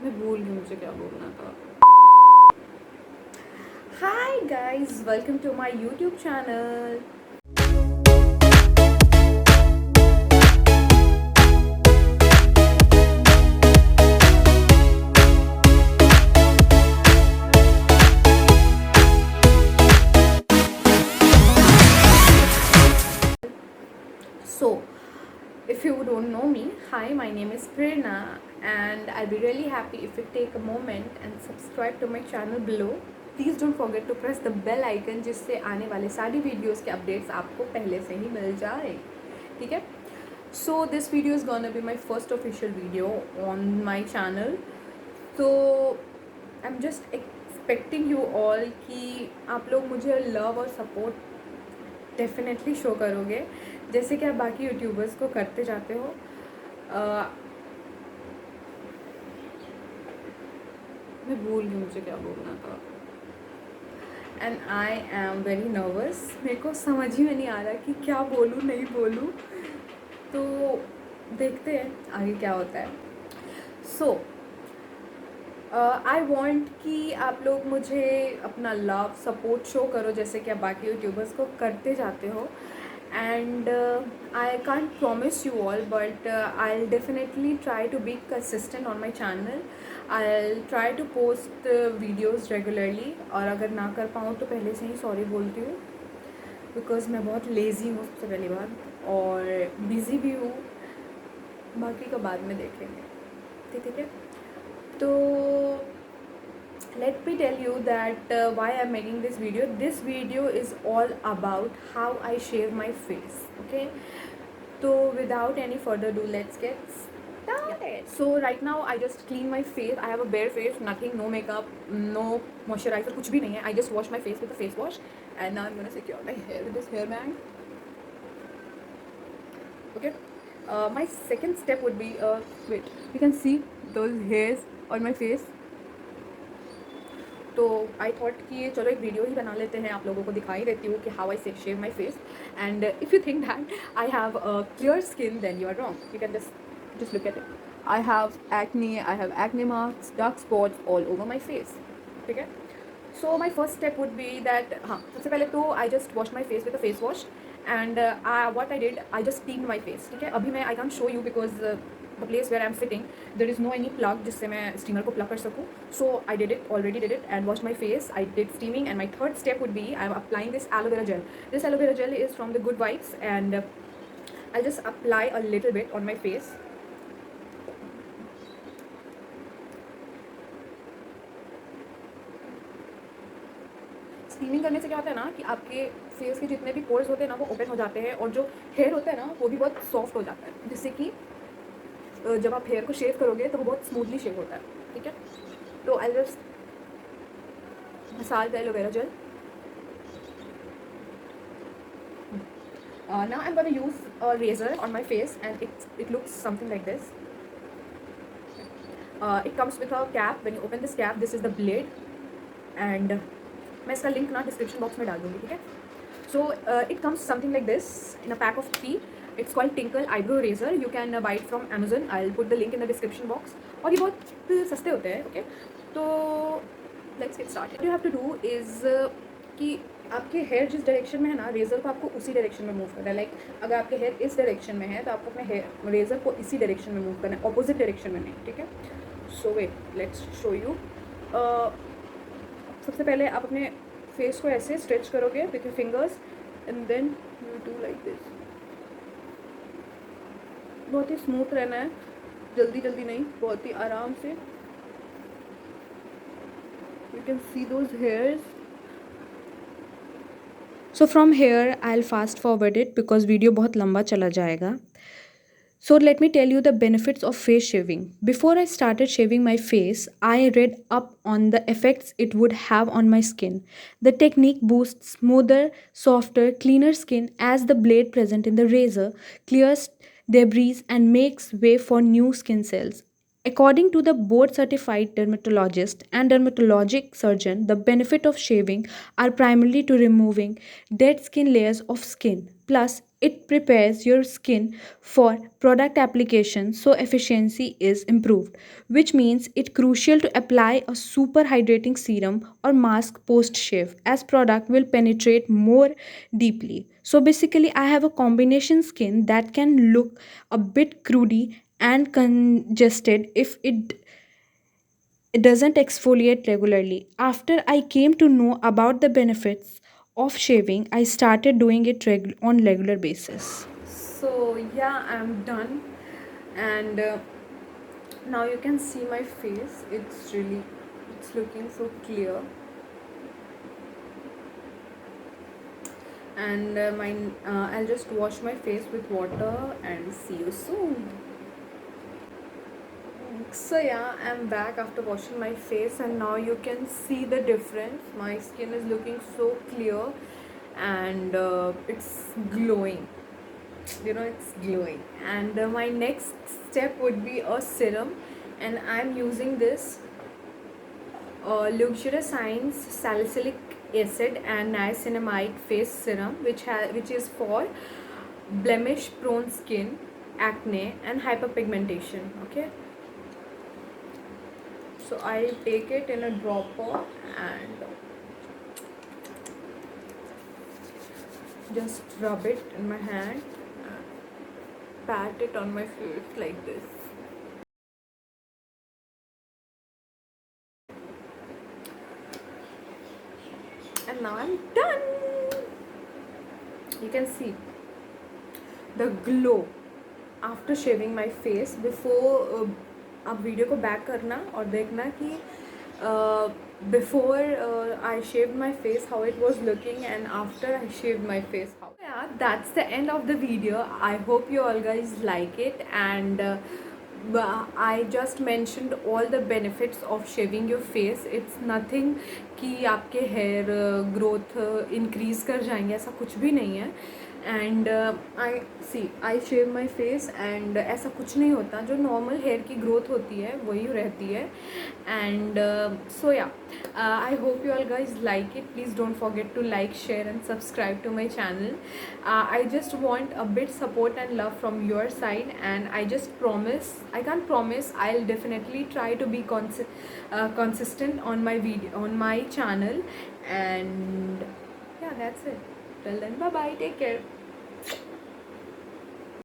मैं भूल गई मुझे क्या बोलना था. Hi guys, welcome to my YouTube channel. So, if you don't know me, hi, my name is Prerna, and I'll be really happy if you take a moment and subscribe to my channel below. Please don't forget to press the bell icon जिससे आने वाले सारी videos के updates आपको पहले से ही मिल जाए. ठीक है? So this video is gonna be my first official video on my channel. So I'm just expecting you all कि आप लोग मुझे लव और सपोर्ट डेफिनेटली शो करोगे जैसे कि आप बाकी यूट्यूबर्स को करते जाते हो. मैं भूल गई मुझे क्या बोलना था. And I am very nervous. मेरे को समझ ही में नहीं आ रहा कि क्या बोलूँ नहीं बोलूँ. तो देखते हैं आगे क्या होता है. सो आई वॉन्ट कि आप लोग मुझे अपना लव सपोर्ट शो करो जैसे कि आप बाकी यूट्यूबर्स को करते जाते हो. And I can't promise you all but I will definitely try to be consistent on my channel. I will try to post videos regularly. और अगर ना कर पाऊँ तो पहले से ही सॉरी बोलती हूँ बिकॉज़ मैं बहुत लेज़ी हूँ सबसे पहली बात और बिज़ी भी हूँ. बाकी का बाद में देखेंगे. ठीक है. तो let me tell you that why I'm making this video. This video is all about how I shave my face. Okay, so without any further ado, let's get started. So right now I just clean my face. I have a bare face, nothing, no makeup, no moisturizer, कुछ भी नहीं है. I just wash my face with a face wash and now I'm gonna secure my hair with this hair band. Okay, my second step would be wait, you can see those hairs on my face. तो I thought कि चलो एक video ही बना लेते हैं, आप लोगों को दिखाई देती हूँ कि how I shave my face. And if you think that I have clear skin then you are wrong. You can just look at it. I have acne, I have acne marks, dark spots all over my face. ठीक है. So my first step would be that हाँ सबसे पहले तो I just washed my face with a face wash and what I did, I just steamed my face. ठीक है. अभी मैं I can't show you because the place where I'm sitting there is no any plug जिससे मैं steamer को plug कर सकूँ. So I already did it and washed my face. I did steaming and my third step would be I'm applying this aloe vera gel. This aloe vera gel is from the Good Vibes and I'll just apply a little bit on my face. Steaming करने से क्या होता है ना कि आपके face के जितने भी पोर्स होते हैं ना वो ओपन हो जाते हैं और जो हेयर होता है ना वो भी बहुत सॉफ्ट हो जाता है जिससे कि जब आप हेयर को शेव करोगे तो वो बहुत स्मूथली शेव होता है. ठीक है. तो I just massage the aloe vera gel. Now I'm going to use a razor on my face and it looks something like this. It comes with a cap. When you open this cap, this is the blade and मैं इसका link ना description box में डाल दूँगी. ठीक है. So it comes something like this in a pack of 3. It's called Tinkle Eyebrow Razor. You can buy it from Amazon. I'll put the link in the description box. और ये बहुत सस्ते होते हैं. ओके. तो let's get started. What you have to do is कि आपके hair जिस डायरेक्शन में है ना रेज़र को आपको उसी डायरेक्शन में मूव करना है. लाइक अगर आपके हेयर इस डायरेक्शन में है तो आपको अपने हेयर रेज़र को इसी डायरेक्शन में मूव करना है, ऑपोजिट डायरेक्शन में नहीं. ठीक है. So wait let's show you. सबसे पहले आप अपने फेस को ऐसे स्ट्रेच करोगे with your fingers and then you do like this. बहुत ही स्मूथ रहना है, जल्दी जल्दी नहीं, बहुत ही आराम से. You can see those hairs. So from here I will fast forward it because video बहुत लंबा चला जाएगा. So let me tell you the benefits of face shaving. Before I started shaving my face, I read up on the effects it would have on my skin. The technique boosts smoother, softer, cleaner skin as the blade present in the razor clears debris and makes way for new skin cells. According to the board certified dermatologist and dermatologic surgeon, the benefit of shaving are primarily to removing dead skin layers of skin. Plus, it prepares your skin for product application so efficiency is improved, which means it's crucial to apply a super hydrating serum or mask post shave as product will penetrate more deeply. So basically I have a combination skin that can look a bit cruddy and congested if it doesn't exfoliate regularly. After I came to know about the benefits of shaving, I started doing it on regular basis. So yeah, I'm done, and now you can see my face. It's looking so clear, and I'll just wash my face with water and see you soon. So yeah, I'm back after washing my face, and now you can see the difference. My skin is looking so clear, and it's glowing. It's glowing. And my next step would be a serum, and I'm using this Luxurious Science Salicylic Acid and Niacinamide Face Serum, which is for blemish prone skin, acne, and hyperpigmentation. Okay, so I take it in a dropper and just rub it in my hand, pat it on my face like this. And now I'm done. You can see the glow after shaving my face. Before आप video को back करना और देखना कि before I shaved my face how it was looking, and after I shaved my face how. Yeah, that's the end of the video. I hope you all guys like it, and I just mentioned all the benefits of shaving your face. It's nothing कि आपके hair growth increase कर जाएंगे, ऐसा कुछ भी नहीं है. And I shave my face, and ऐसा कुछ नहीं होता. जो नॉर्मल हेयर की ग्रोथ होती है वही रहती है. And so yeah, I hope you all guys like it. Please don't forget to like, share and subscribe to my channel. I just want a bit support and love from your side, and I can't promise, I'll definitely try to be consistent on my channel. And yeah, that's it. Till then, bye bye, take care.